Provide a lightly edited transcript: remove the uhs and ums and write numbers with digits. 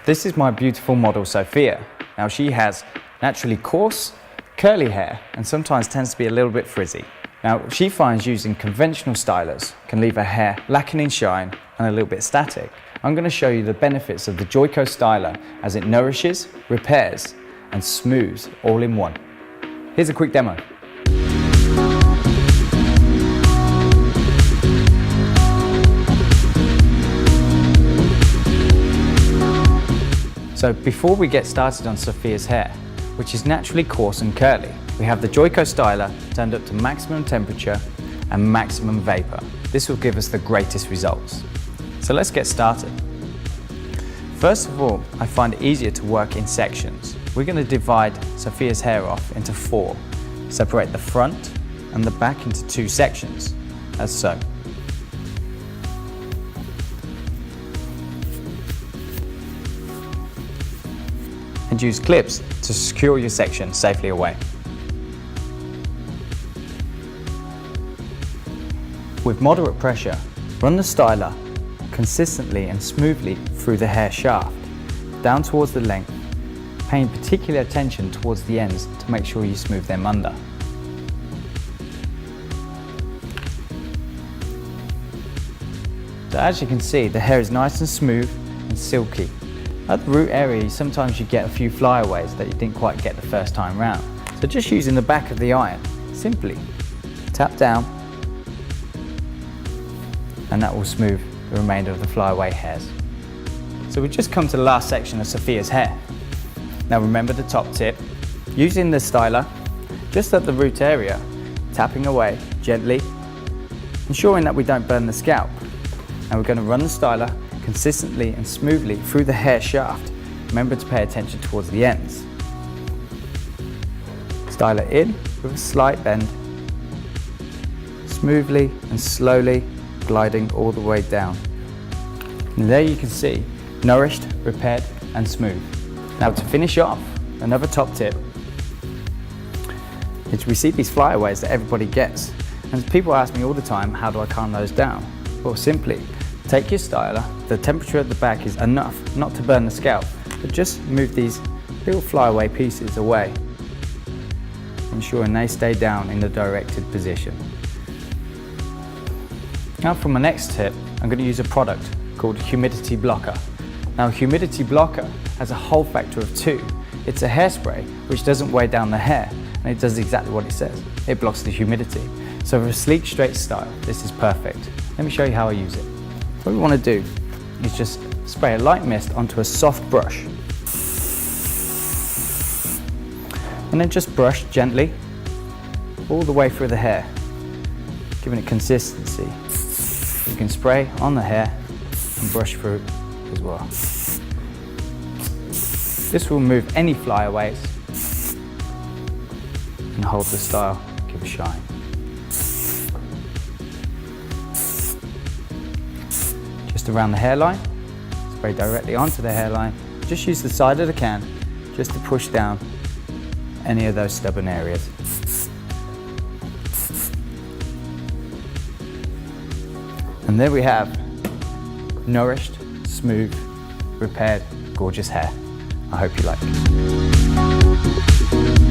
This is my beautiful model Sophia. Now she has naturally coarse, curly hair and sometimes tends to be a little bit frizzy. Now she finds using conventional stylers can leave her hair lacking in shine and a little bit static. I'm going to show you the benefits of the Joico Styler as it nourishes, repairs and smooths all in one. Here's a quick demo. So before we get started on Sophia's hair, which is naturally coarse and curly, we have the Joico Styler turned up to maximum temperature and maximum vapor. This will give us the greatest results. So let's get started. First of all, I find it easier to work in sections. We're going to divide Sophia's hair off into 4. Separate the front and the back into 2 sections, as so. And use clips to secure your section safely away. With moderate pressure, run the styler consistently and smoothly through the hair shaft, down towards the length, paying particular attention towards the ends to make sure you smooth them under. So as you can see, the hair is nice and smooth and silky. At the root area, sometimes you get a few flyaways that you didn't quite get the first time round. So just using the back of the iron, simply tap down and that will smooth the remainder of the flyaway hairs. So we've just come to the last section of Sophia's hair. Now remember the top tip, using the styler just at the root area, tapping away gently, ensuring that we don't burn the scalp. And we're going to run the styler consistently and smoothly through the hair shaft. Remember to pay attention towards the ends. Styler in with a slight bend, smoothly and slowly gliding all the way down. And there you can see, nourished, repaired and smooth. Now to finish off, another top tip is we see these flyaways that everybody gets. And people ask me all the time, how do I calm those down? Well, simply take your styler, the temperature at the back is enough not to burn the scalp, but just move these little flyaway pieces away, ensuring they stay down in the directed position. Now for my next tip, I'm going to use a product called Humidity Blocker. Now Humidity Blocker has a hold factor of 2. It's a hairspray which doesn't weigh down the hair, and it does exactly what it says. It blocks the humidity. So for a sleek, straight style, this is perfect. Let me show you how I use it. What we want to do is just spray a light mist onto a soft brush. And then just brush gently all the way through the hair, giving it consistency. You can spray on the hair and brush through as well. This will remove any flyaways and hold the style, give a shine. Just around the hairline, spray directly onto the hairline. Just use the side of the can just to push down any of those stubborn areas. And there we have nourished, smooth, repaired, gorgeous hair. I hope you like it.